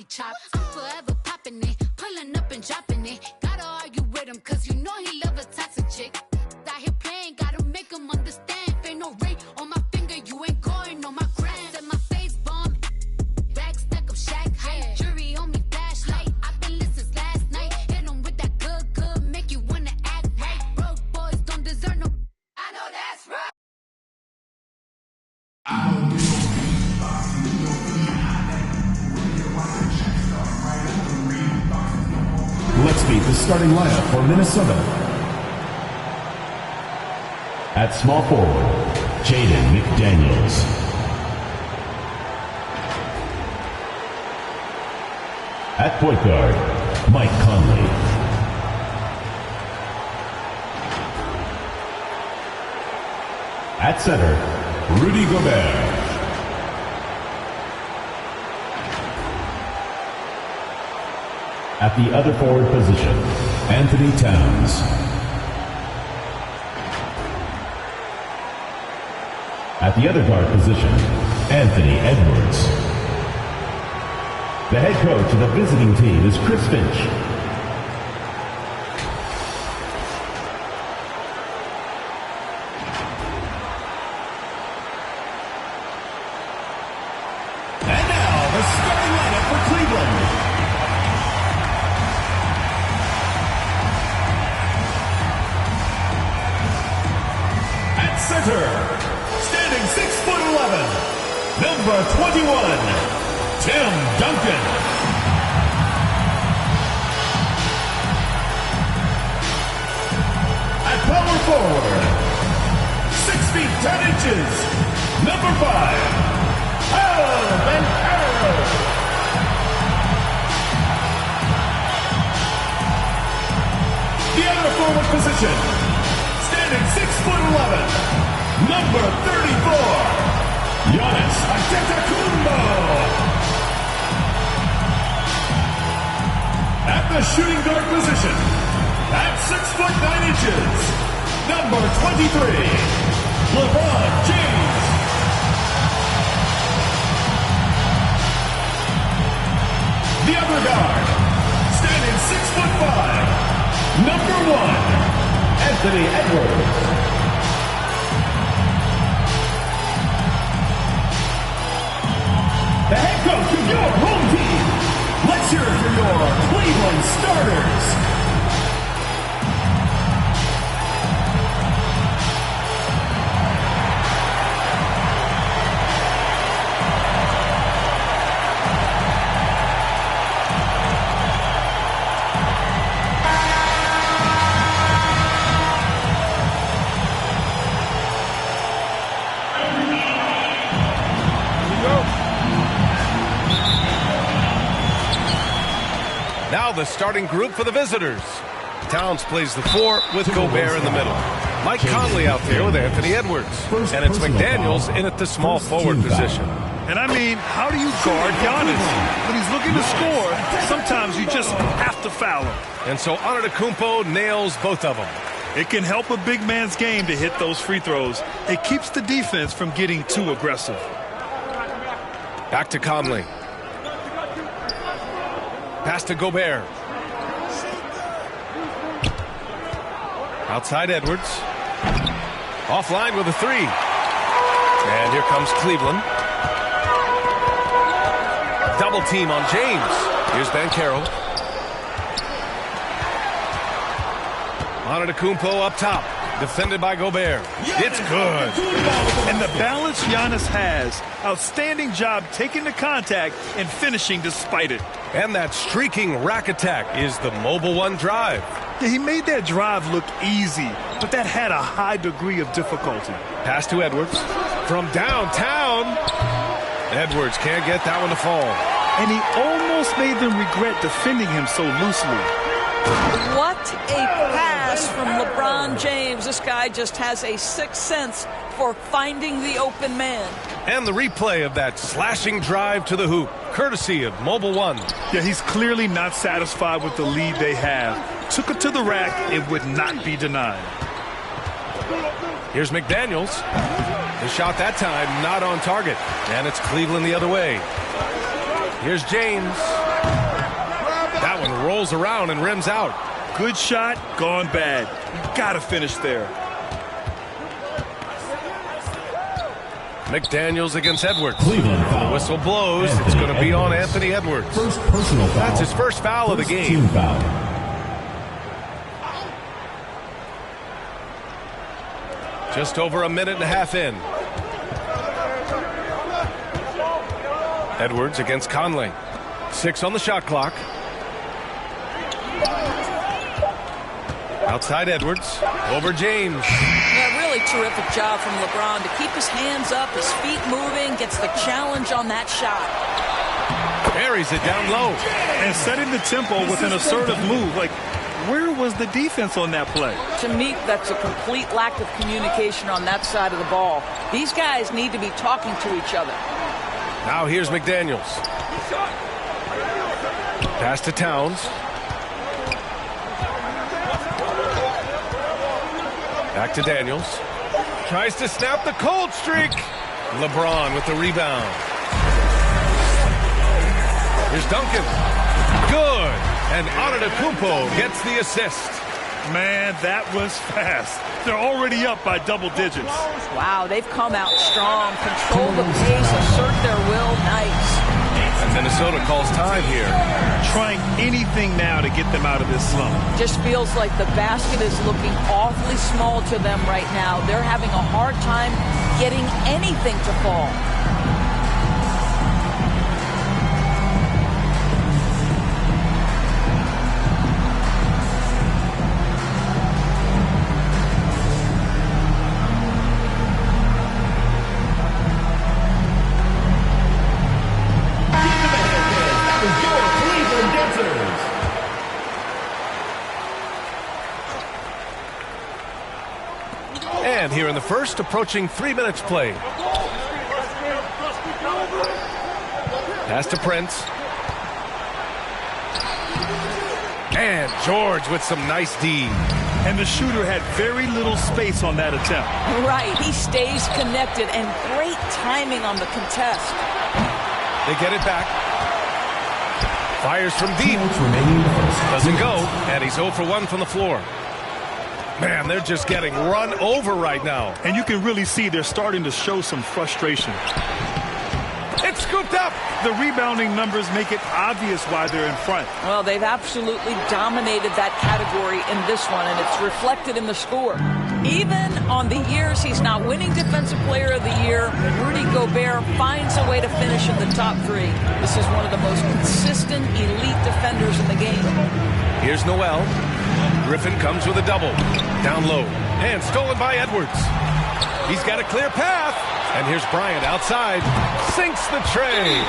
chop. I'm forever popping it, pulling up and dropping it. Gotta argue with him, cause you know he love a toxic chick. Out here playing, gotta make him understand. Ain't no ring on my finger, you ain't going on my gram. Set my face bomb, back stack of shack height. Jury on me, flashlight. I've been listening since last night. Hit him with that good, make you wanna act right. Broke boys don't deserve no. I know that's right. Let's meet the starting lineup for Minnesota. At small forward, Jaden McDaniels. At point guard, Mike Conley. At center, Rudy Gobert. At the other forward position, Anthony Towns. At the other guard position, Anthony Edwards. The head coach of the visiting team is Chris Finch. And now, the starting lineup for Cleveland. Center, standing 6'11", number 21, Tim Duncan. At power forward, 6 feet 10 inches, number 5, Al Bencaro. The other forward position, standing 6'11", number 34, Giannis Antetokounmpo. At the shooting guard position, at 6'9 inches, number 23, LeBron James. The other guard, standing 6'5", number 1, Anthony Edwards. The head coach of your home team. Let's hear it for your Cleveland starters. Now the starting group for the visitors. Towns plays the 4 with Gobert in the middle. Mike Conley out there with Anthony Edwards. And it's McDaniels in at the small forward position. And I mean, how do you guard Giannis? When he's looking to score, sometimes you just have to foul him. And so Antetokounmpo nails both of them. It can help a big man's game to hit those free throws. It keeps the defense from getting too aggressive. Back to Conley. Pass to Gobert. Outside Edwards. Offline with a 3. And here comes Cleveland. Double team on James. Here's Bancaro. Antetokounmpo up top. Defended by Gobert. It's good. And the balance Giannis has. Outstanding job taking the contact and finishing despite it. And that streaking rack attack is the mobile 1 drive. Yeah, he made that drive look easy, but that had a high degree of difficulty. Pass to Edwards. From downtown. Edwards can't get that one to fall. And he almost made them regret defending him so loosely. What a pass from LeBron James. This guy just has a sixth sense for finding the open man. And the replay of that slashing drive to the hoop, courtesy of Mobile 1. Yeah, he's clearly not satisfied with the lead they have. Took it to the rack, it would not be denied. Here's McDaniels. The shot that time not on target. And it's Cleveland the other way. Here's James. That one rolls around and rims out. Good shot, gone bad. You gotta finish there. McDaniels against Edwards. Cleveland foul. The whistle blows. It's going to be on Anthony Edwards. First personal foul. That's his first foul of the game. Team foul. Just over a minute and a half in. Edwards against Conley. 6 on the shot clock. Outside Edwards. Over James. Yeah, really terrific job from LeBron to keep his hands up, his feet moving, gets the challenge on that shot. Buries it down low. And setting the tempo with an assertive move. Like, where was the defense on that play? To me, that's a complete lack of communication on that side of the ball. These guys need to be talking to each other. Now here's McDaniels. Pass to Towns. Back to Daniels. Tries to snap the cold streak. LeBron with the rebound. Here's Duncan. Good. And Antetokounmpo gets the assist. Man, that was fast. They're already up by double digits. Wow, they've come out strong, control the pace, assert their will. Nice. And Minnesota calls time here. Trying anything now to get them out of this slump. Just feels like the basket is looking awfully small to them right now. They're having a hard time getting anything to fall. And here in the first, approaching 3 minutes played. Pass to Prince. And George with some nice D. And the shooter had very little space on that attempt. Right, he stays connected, and great timing on the contest. They get it back. Fires from deep. Doesn't go, and he's 0 for 1 from the floor. Man, they're just getting run over right now. And you can really see they're starting to show some frustration. It's scooped up. The rebounding numbers make it obvious why they're in front. Well, they've absolutely dominated that category in this one, and it's reflected in the score. Even on the years he's not winning Defensive Player of the Year, Rudy Gobert finds a way to finish in the top 3. This is one of the most consistent elite defenders in the game. Here's Noel. Griffin comes with a double. Down low. And stolen by Edwards. He's got a clear path. And here's Bryant outside. Sinks the tray.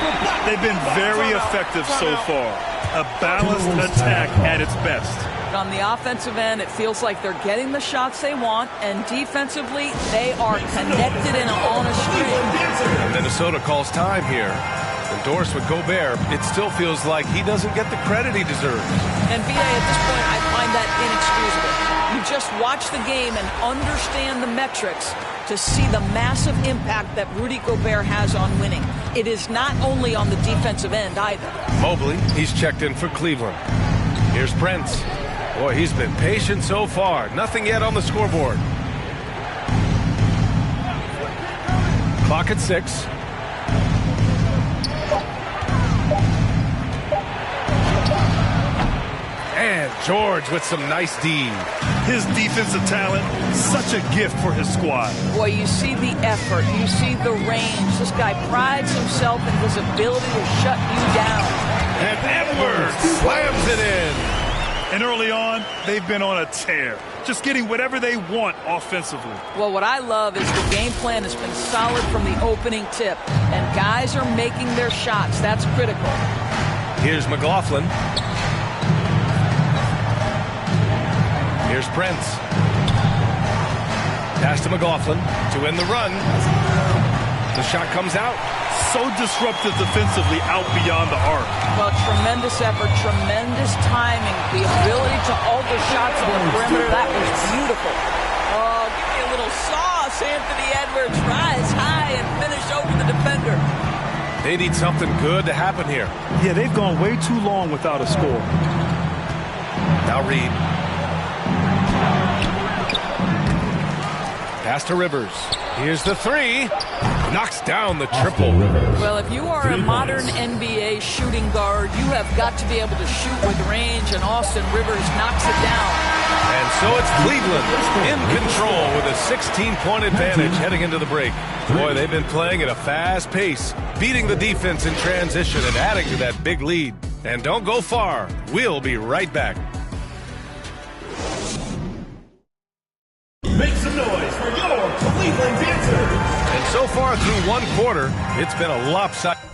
They've been very effective so far. A balanced attack at its best. On the offensive end, it feels like they're getting the shots they want, and defensively, they are connected and on a string. And Minnesota calls time here. Endorsed with Gobert, it still feels like he doesn't get the credit he deserves. And B.A., at this point, I find that inexcusable. You just watch the game and understand the metrics to see the massive impact that Rudy Gobert has on winning. It is not only on the defensive end either. Mobley, he's checked in for Cleveland. Here's Prince. Boy, he's been patient so far. Nothing yet on the scoreboard. Clock at 6. And George with some nice D. His defensive talent, such a gift for his squad. Boy, you see the effort, you see the range. This guy prides himself in his ability to shut you down. And Edwards slams it in. And early on, they've been on a tear, just getting whatever they want offensively. Well, what I love is the game plan has been solid from the opening tip, and guys are making their shots. That's critical. Here's McLaughlin. Here's Prince. Pass to McLaughlin to win the run. The shot comes out. So disruptive defensively out beyond the arc. Well, tremendous effort, tremendous timing, the ability to alter shots on the perimeter. That was beautiful. Oh, give me a little sauce. Anthony Edwards rise high and finish over the defender. They need something good to happen here. Yeah, they've gone way too long without a score. Now Reed. Pass to Rivers. Here's the three. Knocks down the triple. Well, if you are a modern NBA shooting guard, you have got to be able to shoot with range, and Austin Rivers knocks it down. And so it's Cleveland in control with a 16-point advantage heading into the break. Boy, they've been playing at a fast pace, beating the defense in transition and adding to that big lead. And don't go far. We'll be right back. Make some noise for your Cleveland Dancers. And so far through one quarter, it's been a lopsided.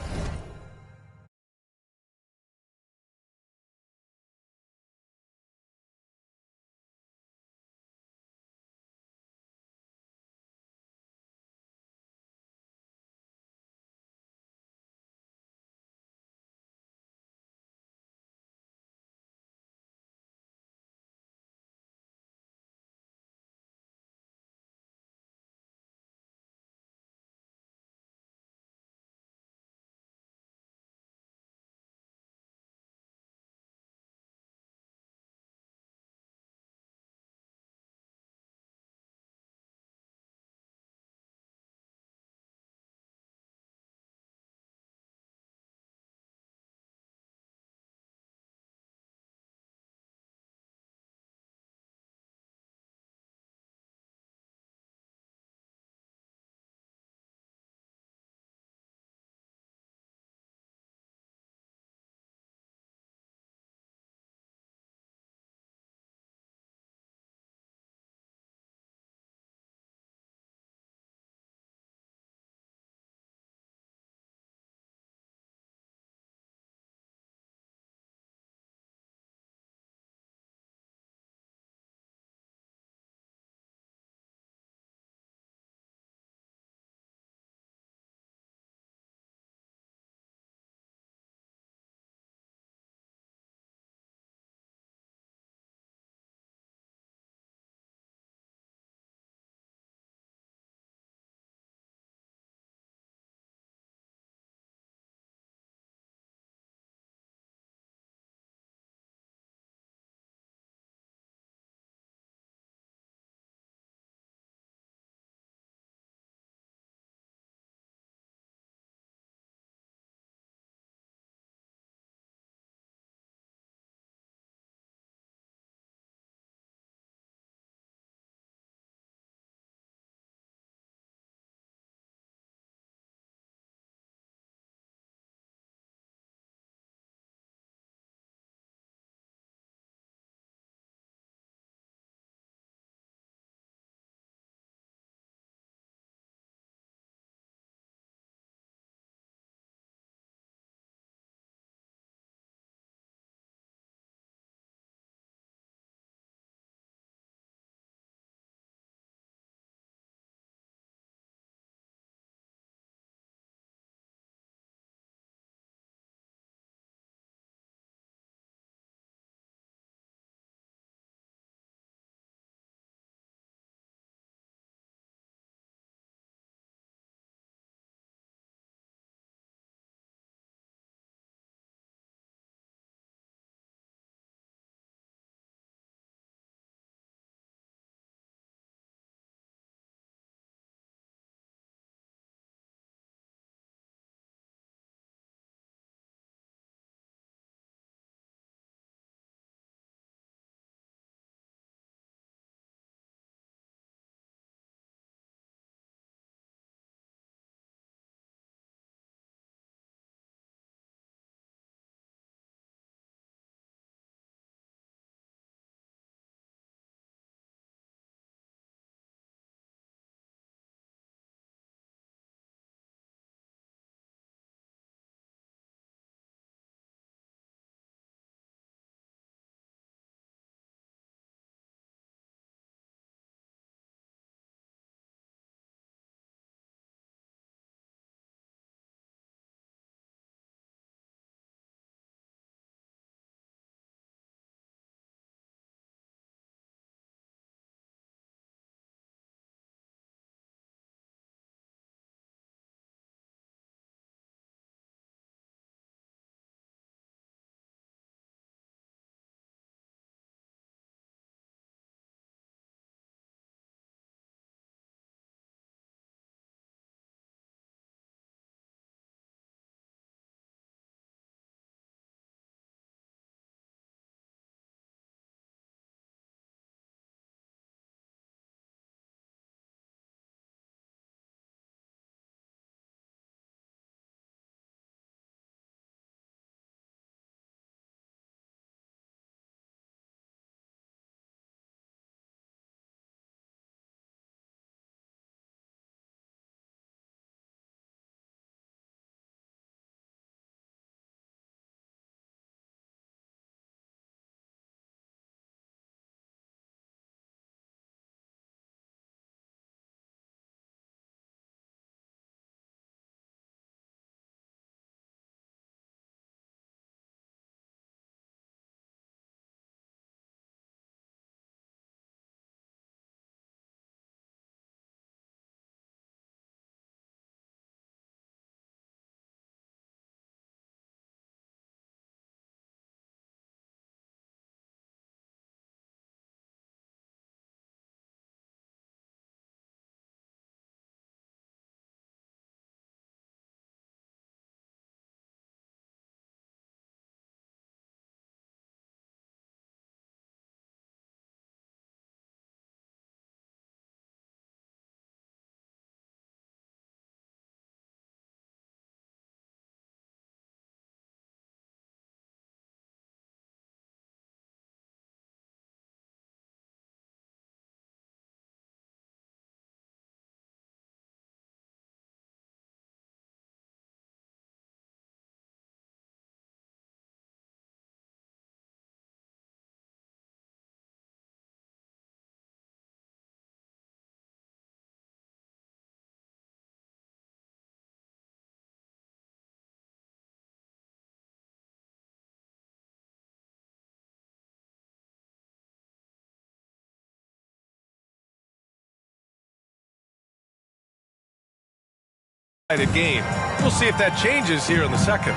game. We'll see if that changes here in the second.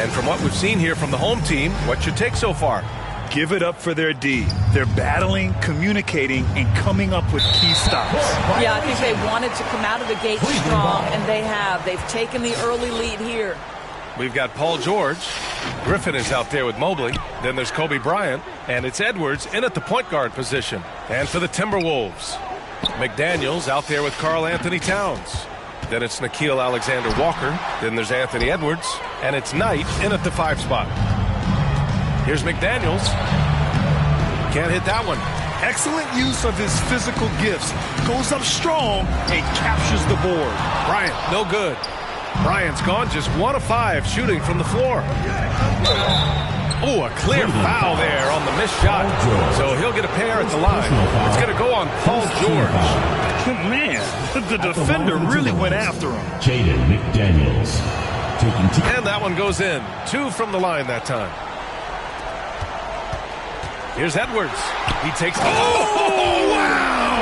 And from what we've seen here from the home team, what's your take so far? Give it up for their D. They're battling, communicating, and coming up with key stops. Yeah, I think they wanted to come out of the gate strong, and they have. They've taken the early lead here. We've got Paul George. Griffin is out there with Mobley. Then there's Kobe Bryant. And it's Edwards in at the point guard position. And for the Timberwolves, McDaniels out there with Karl Anthony Towns. Then it's Nickeil Alexander-Walker. Then there's Anthony Edwards. And it's Knight in at the 5 spot. Here's McDaniels. Can't hit that one. Excellent use of his physical gifts. Goes up strong and captures the board. Bryant, no good. Bryant's gone just 1 of 5 shooting from the floor. Oh, a clear foul there on the missed shot. So he'll get a pair at the line. It's going to go on Paul George. Man, the defender really went after him. Jaden McDaniels. And that one goes in. 2 from the line that time. Here's Edwards. He takes... Oh, wow!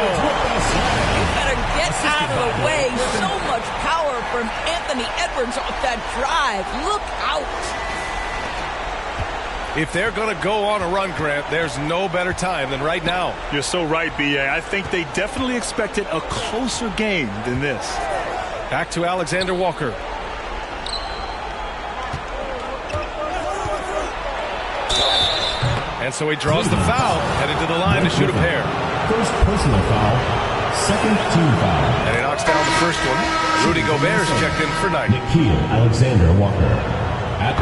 You better get out of the way. So much power from Anthony Edwards off that drive. Look out. If they're going to go on a run, Grant, there's no better time than right now. You're so right, B.A. I think they definitely expected a closer game than this. Back to Alexander Walker. And so he draws the foul, headed to the line to shoot a pair. First personal foul, second team foul. And he knocks down the first one. Rudy Gobert's checked in for Knight. Nickeil Alexander-Walker.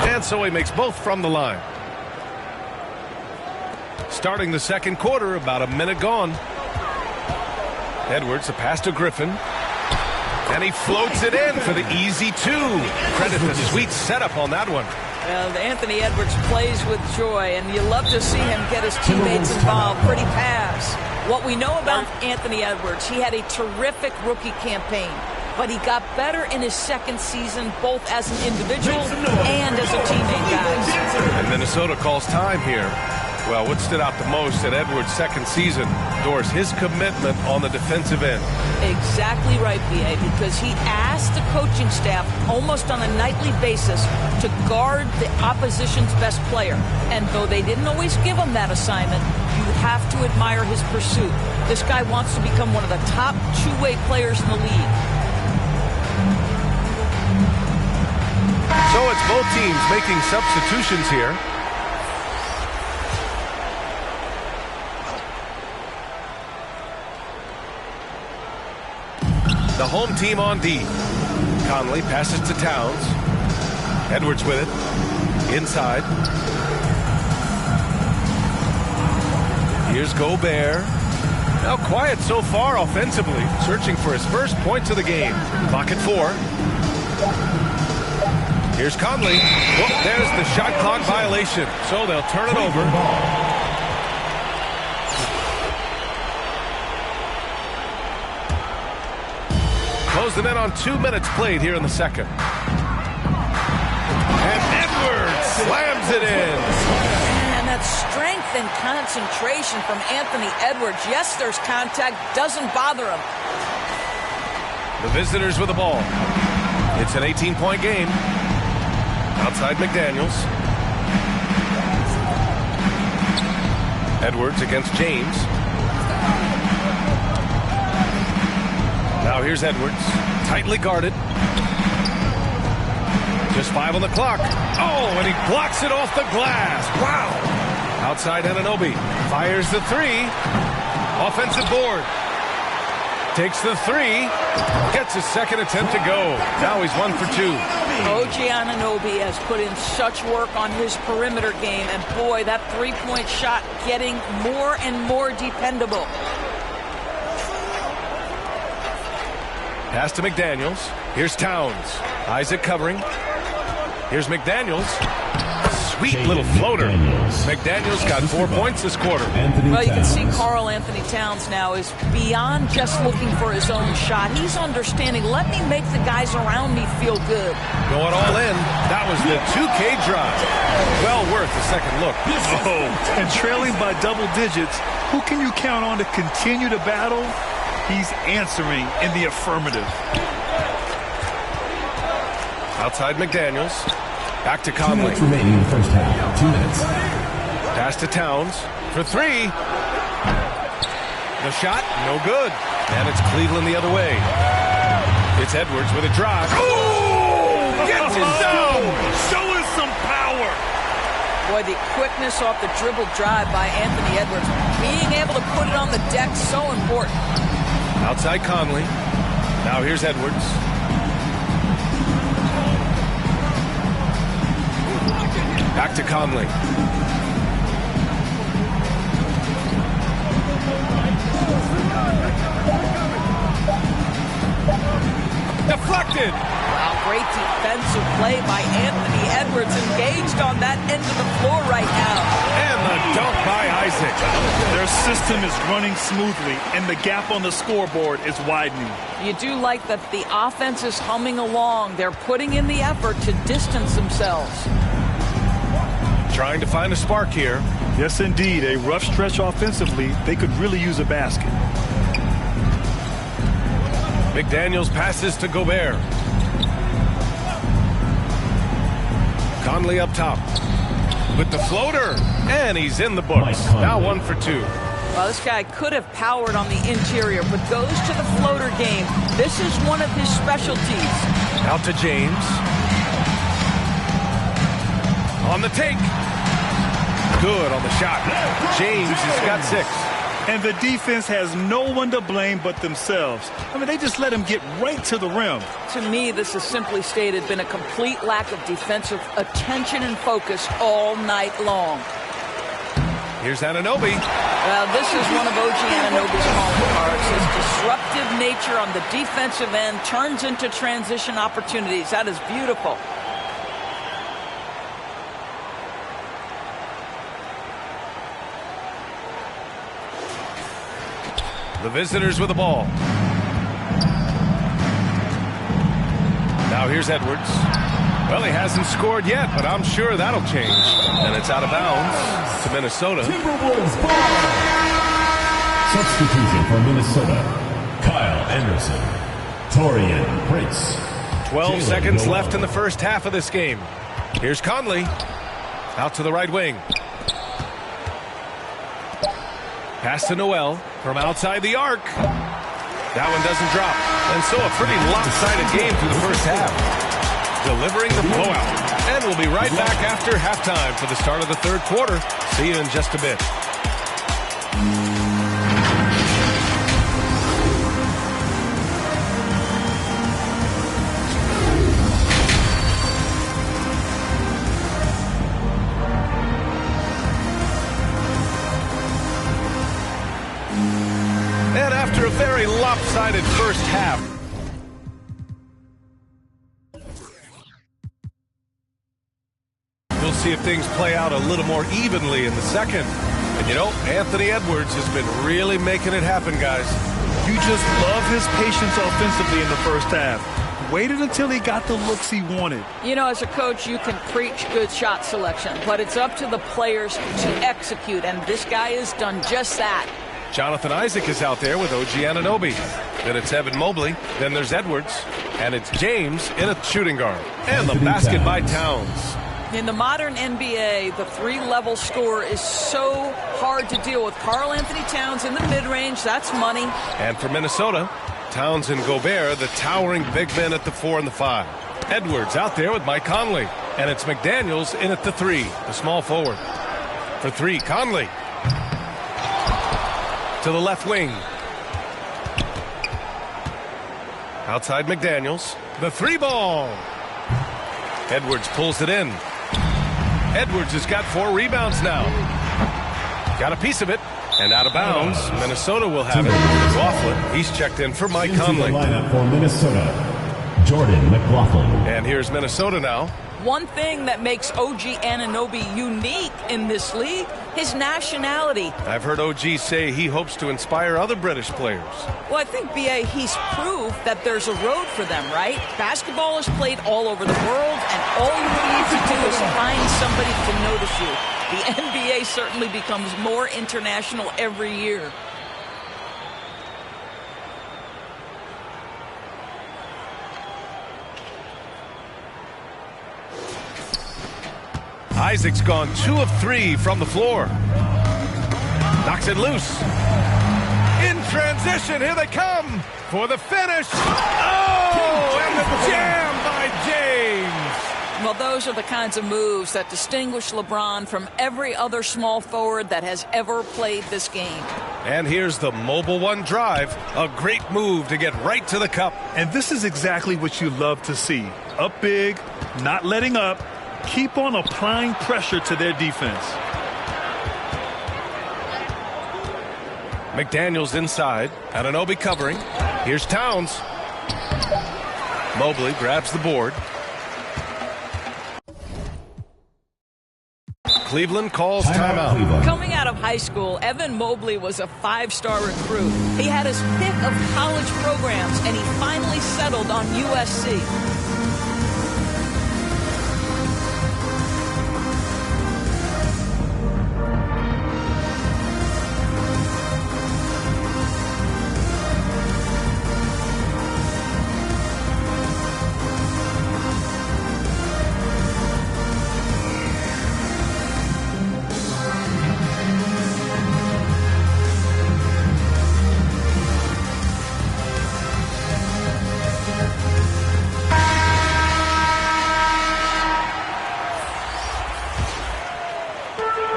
And so he makes both from the line. Starting the second quarter, about a minute gone. Edwards, a pass to Griffin. And he floats it in for the easy 2. Credit the sweet setup on that one. Well, Anthony Edwards plays with joy, and you love to see him get his teammates involved. Pretty pass. What we know about Anthony Edwards, he had a terrific rookie campaign, but he got better in his second season, both as an individual and as a teammate, guys. And Minnesota calls time here. Well, what stood out the most at Edwards' second season, Doris, his commitment on the defensive end. Exactly right, B.A., because he asked the coaching staff almost on a nightly basis to guard the opposition's best player. And though they didn't always give him that assignment, you have to admire his pursuit. This guy wants to become one of the top two-way players in the league. So it's both teams making substitutions here. The home team on D. Conley passes to Towns. Edwards with it. Inside. Here's Gobert. Now quiet so far offensively. Searching for his first points of the game. Clock at 4. Here's Conley. Whoop, there's the shot clock violation. So they'll turn it over. Closing in on 2 minutes played here in the second. And Edwards slams it in. And that strength and concentration from Anthony Edwards. Yes, there's contact. Doesn't bother him. The visitors with the ball. It's an 18-point game. Outside McDaniels. Edwards against James. Now here's Edwards, tightly guarded. Just 5 on the clock. Oh, and he blocks it off the glass. Wow. Outside Anunoby, fires the 3. Offensive board. Takes the 3. Gets his second attempt to go. Now he's 1 for 2. OG Anunoby has put in such work on his perimeter game, and boy, that three-point shot getting more and more dependable. Pass to McDaniels. Here's Towns. Isaac covering. Here's McDaniels. Sweet little floater. McDaniels got 4 points this quarter. Well, you can see Karl Anthony Towns now is beyond just looking for his own shot. He's understanding, let me make the guys around me feel good. Going all in. That was the 2K drive. Well worth a second look. Oh, and trailing by double digits, who can you count on to continue to battle? He's answering in the affirmative. Outside McDaniels. Back to Conley. 2 minutes remaining in the first half. 2 minutes. Pass to Towns for 3. The shot, no good. And it's Cleveland the other way. It's Edwards with a drive. Oh! Gets it down! Show us some power! Boy, the quickness off the dribble drive by Anthony Edwards. Being able to put it on the deck, so important. Outside Conley. Now here's Edwards. Back to Conley. Deflected. Wow, great defensive play by Anthony Edwards, engaged on that end of the floor right now. And the dunk by Isaac. Their system is running smoothly, and the gap on the scoreboard is widening. You do like that the offense is humming along. They're putting in the effort to distance themselves. Trying to find a spark here. Yes, indeed. A rough stretch offensively. They could really use a basket. McDaniels passes to Gobert. Conley up top with the floater, and he's in the books. Now 1 for 2. Well, this guy could have powered on the interior, but goes to the floater game. This is one of his specialties. Out to James. On the take. Good on the shot. James has got 6. And the defense has no one to blame but themselves. I mean, they just let him get right to the rim. To me, this has simply stated been a complete lack of defensive attention and focus all night long. Here's Anunoby. Well, this is one of OG Anunoby's calling cards. His disruptive nature on the defensive end turns into transition opportunities. That is beautiful. The visitors with the ball. Now here's Edwards. Well, he hasn't scored yet, but I'm sure that'll change. And it's out of bounds to Minnesota. Timberwolves ball. Substitution for Minnesota. Kyle Anderson. Torian Prince. 12 seconds left in the first half of this game. Here's Conley. Out to the right wing. Pass to Noel from outside the arc. That one doesn't drop. And so a pretty lopsided game through the first half. Delivering the blowout. And we'll be right back after halftime for the start of the third quarter. See you in just a bit. And after a very lopsided first half, we'll see if things play out a little more evenly in the second. And you know, Anthony Edwards has been really making it happen, guys. You just love his patience offensively in the first half. Waited until he got the looks he wanted. You know, as a coach, you can preach good shot selection, but it's up to the players to execute, and this guy has done just that. Jonathan Isaac is out there with OG Anunoby. Then it's Evan Mobley. Then there's Edwards. And it's James in a shooting guard. And the basket by Towns. In the modern NBA, the three-level score is so hard to deal with. Karl Anthony Towns in the mid-range, that's money. And for Minnesota, Towns and Gobert, the towering big men at the 4 and the 5. Edwards out there with Mike Conley. And it's McDaniels in at the 3, the small forward. For 3, Conley. To the left wing. Outside McDaniels. The 3 ball. Edwards pulls it in. Edwards has got 4 rebounds now. Got a piece of it. And out of bounds. Minnesota will have it. McLaughlin. He's checked in for Mike Conley. Lineup for Minnesota. Jordan McLaughlin. And here's Minnesota now. One thing that makes OG Anunoby unique in this league, his nationality. I've heard OG say he hopes to inspire other British players. Well, I think, B.A., he's proved that there's a road for them, right? Basketball is played all over the world, and all you need to do is find somebody to notice you. The NBA certainly becomes more international every year. Isaac's gone 2 of 3 from the floor. Knocks it loose. In transition, here they come for the finish. Oh, and the jam by James. Well, those are the kinds of moves that distinguish LeBron from every other small forward that has ever played this game. And here's the mobile one drive. A great move to get right to the cup. And this is exactly what you love to see. Up big, not letting up. Keep on applying pressure to their defense. McDaniels inside. Anunoby covering. Here's Towns. Mobley grabs the board. Cleveland calls timeout. Coming out of high school, Evan Mobley was a 5-star recruit. He had his pick of college programs, and he finally settled on USC.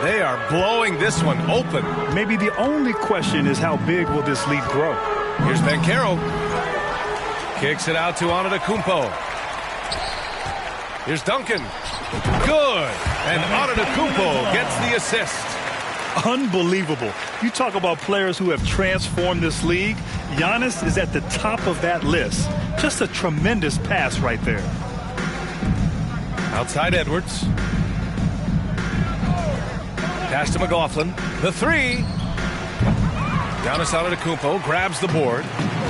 They are blowing this one open. Maybe the only question is how big will this lead grow? Here's Banchero. Kicks it out to Antetokounmpo. Here's Duncan. Good. And Antetokounmpo gets the assist. Unbelievable. You talk about players who have transformed this league. Giannis is at the top of that list. Just a tremendous pass right there. Outside Edwards. Pass to McLaughlin. The three. Giannis Antetokounmpo grabs the board.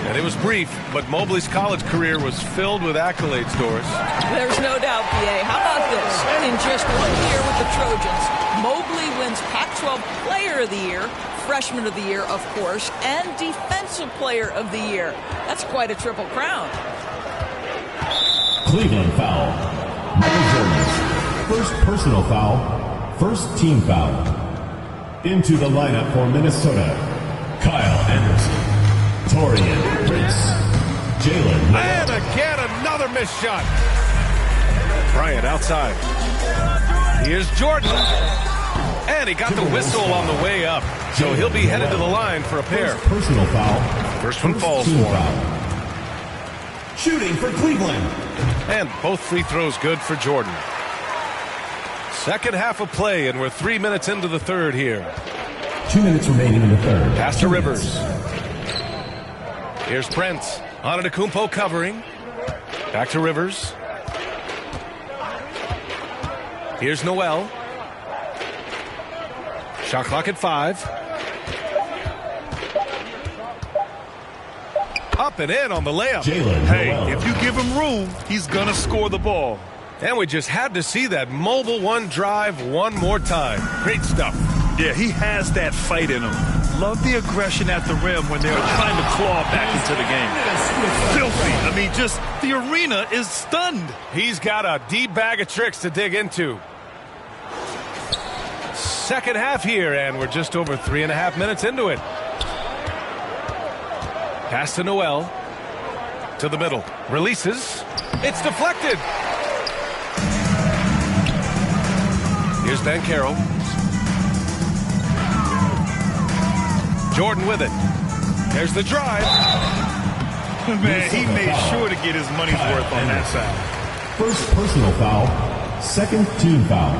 And it was brief, but Mobley's college career was filled with accolades, Doris. There's no doubt, BA. How about this? In just 1 year with the Trojans, Mobley wins Pac-12 Player of the Year, Freshman of the Year, of course, and Defensive Player of the Year. That's quite a triple crown. Cleveland foul. First personal foul. First team foul. Into the lineup for Minnesota, Kyle Anderson, Torian Prince, Jalen. And again, another missed shot. Bryant outside. Here's Jordan. And he got the whistle on the way up. So he'll be headed to the line for a pair. First personal foul. First one falls for him. Shooting for Cleveland. And both free throws good for Jordan. Second half of play, and we're 3 minutes into the third here. 2 minutes remaining in the third. Pass to Rivers. Here's Prince. Antetokounmpo covering. Back to Rivers. Here's Noel. Shot clock at 5. Up and in on the layup. Hey, if you give him room, he's going to score the ball. And we just had to see that mobile one drive one more time. Great stuff. Yeah, he has that fight in him. Love the aggression at the rim when they're trying to claw back into the game. Filthy. I mean, just the arena is stunned. He's got a deep bag of tricks to dig into. Second half here, and we're just over 3.5 minutes into it. Pass to Noel. To the middle. Releases. It's deflected. Here's Banchero. Jordan with it. There's the drive. Man, he made sure to get his money's worth on that side. First personal foul. Second team foul.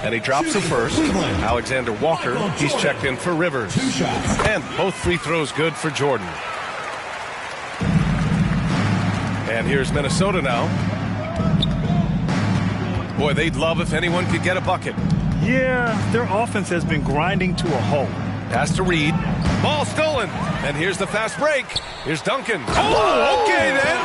And he drops the first. Alexander Walker, he's checked in for Rivers. 2 shots. And both free throws good for Jordan. And here's Minnesota now. Boy, they'd love if anyone could get a bucket. Yeah, their offense has been grinding to a halt. Pass to Reed. Ball stolen. And here's the fast break. Here's Duncan. Oh, okay then.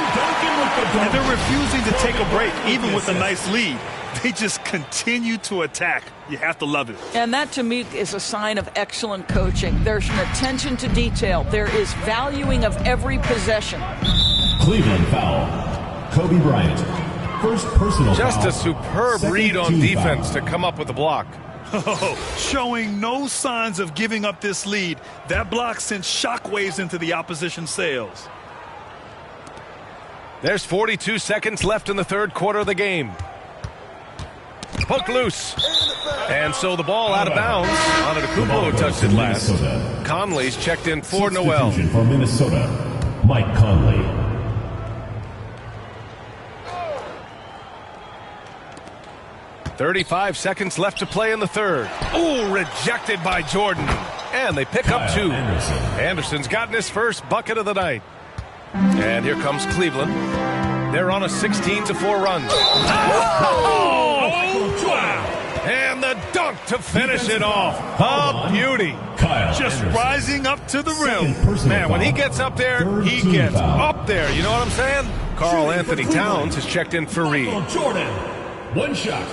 And they're refusing to take a break, even with a nice lead. They just continue to attack. You have to love it. And that, to me, is a sign of excellent coaching. There's an attention to detail. There is valuing of every possession. Cleveland foul. Kobe Bryant. First personal Just foul. a superb Second read on team defense foul. to come up with the block. Showing no signs of giving up this lead. That block sent shockwaves into the opposition sails. There's 42 seconds left in the third quarter of the game. Poked loose. And so the ball out of bounds. Antetokounmpo who touched it last. Minnesota. Conley's checked in for Noel. Substitution for Minnesota, Mike Conley. .35 seconds left to play in the third. Ooh, rejected by Jordan. And they pick up two. Anderson's gotten his first bucket of the night. And here comes Cleveland. They're on a 16-4 run. Oh! And the dunk to finish it off. A beauty. Just rising up to the rim. Man, when he gets up there, he gets up there. You know what I'm saying? Karl Anthony Towns has checked in for Reed. Jordan, one shot.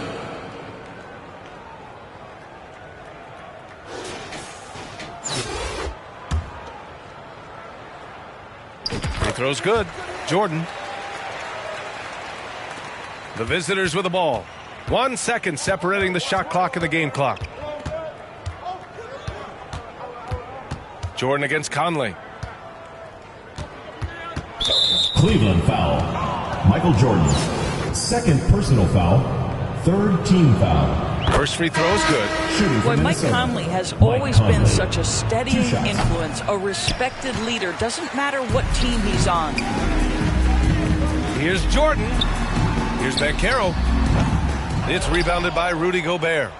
He throws good. Jordan. The visitors with the ball. 1 second separating the shot clock and the game clock. Jordan against Conley. Cleveland foul. Michael Jordan. Second personal foul. Third team foul. First free throw is good. Shooting for Boy, Mike Minnesota. Conley has Mike always been Conley. such a steadying 2 shots. influence, a respected leader. Doesn't matter what team he's on. Here's Jordan. Here's Banchero. It's rebounded by Rudy Gobert.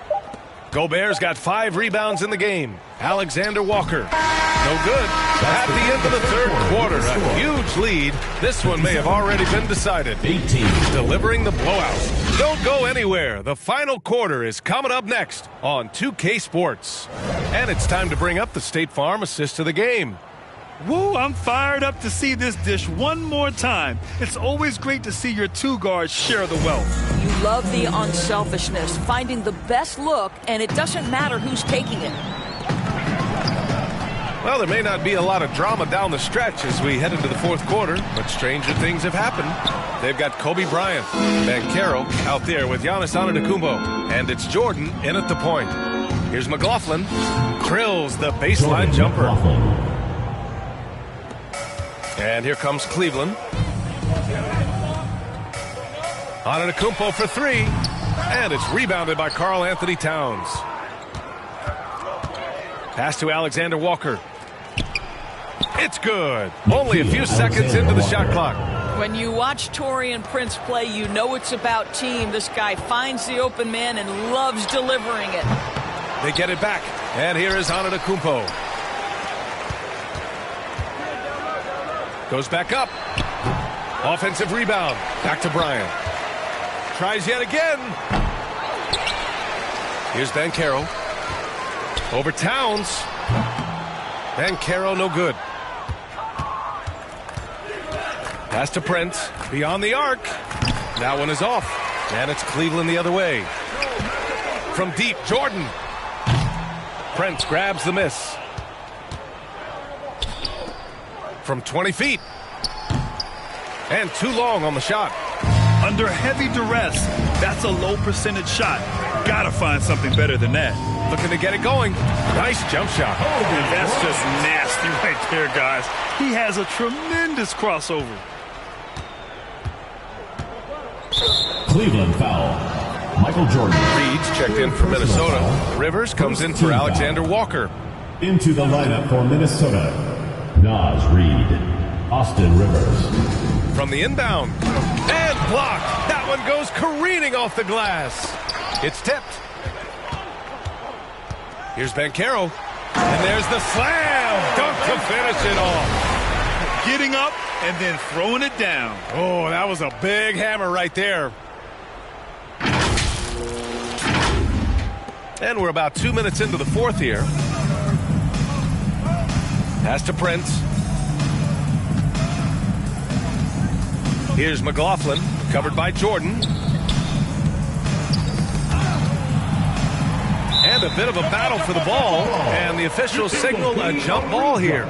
Gobert's got 5 rebounds in the game. Alexander Walker. No good. At the end of the third quarter, a huge lead. This one may have already been decided. 18. Delivering the blowout. Don't go anywhere. The final quarter is coming up next on 2K Sports. And it's time to bring up the State Farm assist of the game. Woo, I'm fired up to see this dish one more time. It's always great to see your two guards share the wealth. You love the unselfishness, finding the best look, and it doesn't matter who's taking it. Well, there may not be a lot of drama down the stretch as we head into the fourth quarter, but stranger things have happened. They've got Kobe Bryant, Banchero out there with Giannis Antetokounmpo, and it's Jordan in at the point. Here's McLaughlin, drills the baseline jumper. McLaughlin. And here comes Cleveland. Antetokounmpo for 3, and it's rebounded by Karl Anthony Towns. Pass to Alexander Walker. It's good. Only a few seconds into the shot clock. When you watch Taurean Prince play, you know it's about team. This guy finds the open man and loves delivering it. They get it back, and here is Antetokounmpo. Goes back up. Offensive rebound. Back to Bryant. Tries yet again. Here's Banchero. Over Towns. Banchero no good. Pass to Prince. Beyond the arc. That one is off. And it's Cleveland the other way. From deep, Jordan. Prince grabs the miss. From 20 feet. And too long on the shot. Under heavy duress, that's a low percentage shot. Gotta find something better than that. Looking to get it going. Nice jump shot. And that's just nasty right there, guys. He has a tremendous crossover. Cleveland foul. Michael Jordan. Reed's checked in for Minnesota. Rivers comes in for Alexander Walker. Into the lineup for Minnesota, Nas Reed, Austin Rivers. From the inbound. And blocked. That one goes careening off the glass. It's tipped. Here's Banchero. And there's the slam. Dunk to finish it off. Getting up and then throwing it down. Oh, that was a big hammer right there. And we're about 2 minutes into the fourth here. Pass to Prince. Here's McLaughlin, covered by Jordan. And a bit of a battle for the ball. And the officials signal a jump ball here.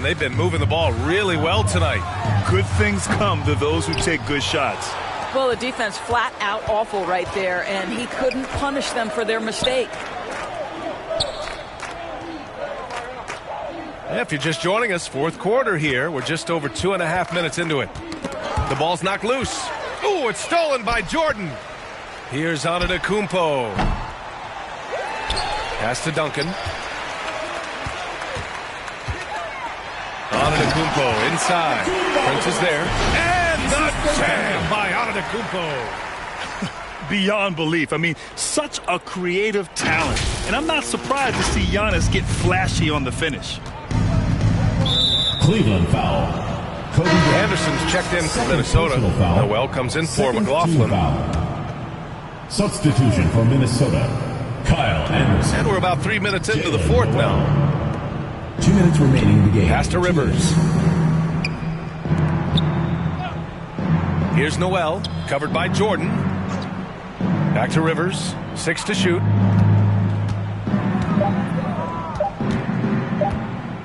they've been moving the ball really well tonight. Good things come to those who take good shots. Well, the defense flat out awful right there, and he couldn't punish them for their mistake. Yeah, if you're just joining us, fourth quarter here. We're just over 2.5 minutes into it. The ball's knocked loose. Ooh, it's stolen by Jordan. Here's Antetokounmpo. Pass to Duncan. Antetokounmpo inside. Prince is there. And the jam by Antetokounmpo. Beyond belief. I mean, such a creative talent. And I'm not surprised to see Giannis get flashy on the finish. Cleveland foul. Kobe Anderson's checked in for Minnesota. Noel comes in for McLaughlin. Substitution for Minnesota, Kyle Anderson. And we're about 3 minutes into the fourth now. 2 minutes remaining in the game. Pass to Rivers. Here's Noel, covered by Jordan. Back to Rivers, 6 to shoot.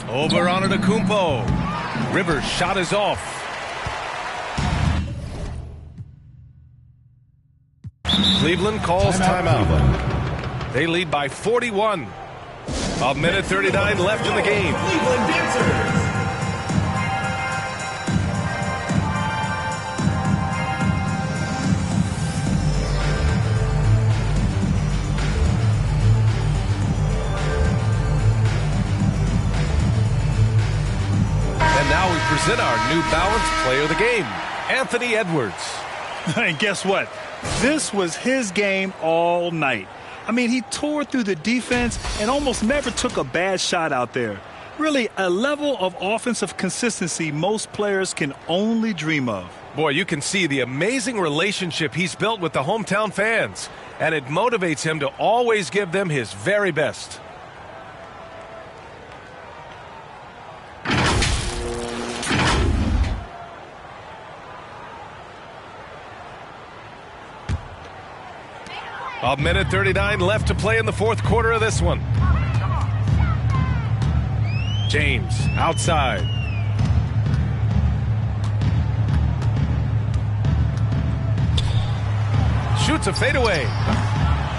Over Antetokounmpo. Rivers' shot is off. Cleveland calls timeout. They lead by 41. A minute 39 left in the game. Cleveland Dancers. And now we present our New Balance Player of the Game, Anthony Edwards. And guess what? This was his game all night. I mean, he tore through the defense and almost never took a bad shot out there. Really, a level of offensive consistency most players can only dream of. Boy, you can see the amazing relationship he's built with the hometown fans, and it motivates him to always give them his very best. A minute 39 left to play in the fourth quarter of this one. James outside. Shoots a fadeaway.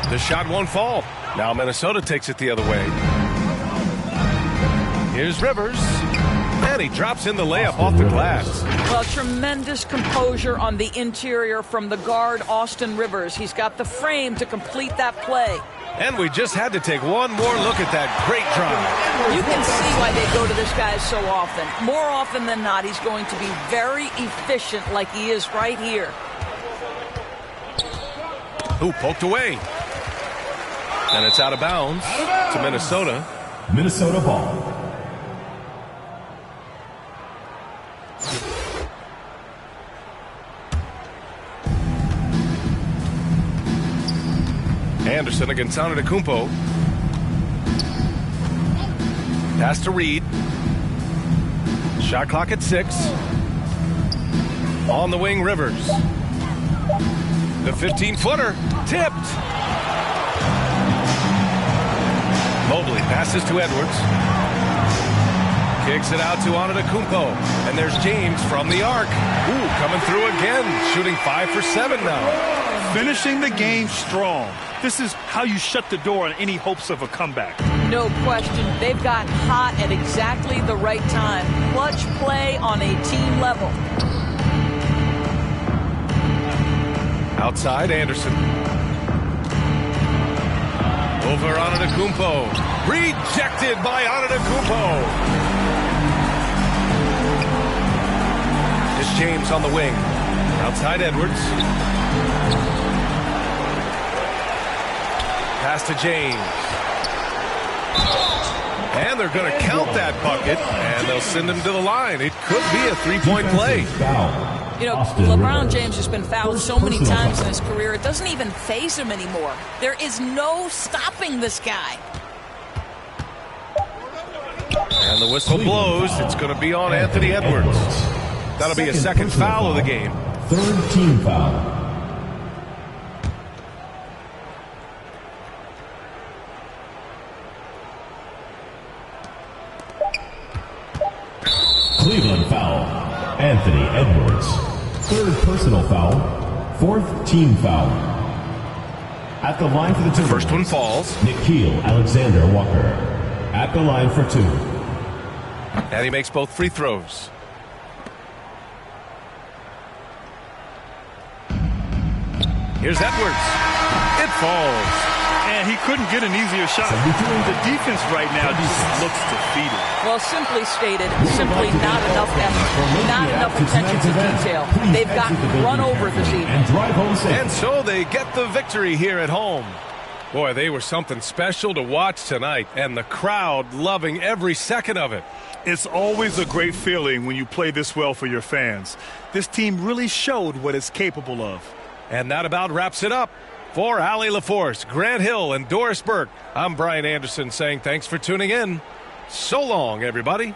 The shot won't fall. Now Minnesota takes it the other way. Here's Rivers. And he drops in the layup off the glass. Well, tremendous composure on the interior from the guard, Austin Rivers. He's got the frame to complete that play. And we just had to take one more look at that great drive. You can see why they go to this guy so often. More often than not, he's going to be very efficient like he is right here. Ooh, poked away. And it's out of bounds to Minnesota. Minnesota ball. Anderson against Antetokounmpo. Pass to Reed. Shot clock at 6. On the wing, Rivers. The 15-footer tipped. Mobley passes to Edwards. Kicks it out to Antetokounmpo. And there's James from the arc. Ooh, coming through again. Shooting 5 for 7 now. Finishing the game strong. This is how you shut the door on any hopes of a comeback. No question. They've got hot at exactly the right time. Clutch play on a team level. Outside, Anderson. Over Antetokounmpo. Rejected by Antetokounmpo. It's James on the wing. Outside, Edwards. Pass to James. And they're going to count that bucket, and they'll send him to the line. It could be a three-point play. You know, LeBron James has been fouled so many times in his career, it doesn't even faze him anymore. There is no stopping this guy. And the whistle blows. It's going to be on Anthony Edwards. That'll be a second foul of the game. Third team foul. Third personal foul. Fourth team foul. At the line for the Timberwolves. First one falls. Nikhil Alexander Walker. At the line for 2. And he makes both free throws. Here's Edwards. It falls. And he couldn't get an easier shot. The defense right now just looks defeated. Well, simply stated, simply not enough effort, not enough attention to detail. They've gotten run over this evening. And so they get the victory here at home. Boy, they were something special to watch tonight, and the crowd loving every second of it. It's always a great feeling when you play this well for your fans. This team really showed what it's capable of. And that about wraps it up. For Allie LaForce, Grant Hill, and Doris Burke, I'm Brian Anderson saying thanks for tuning in. So long, everybody.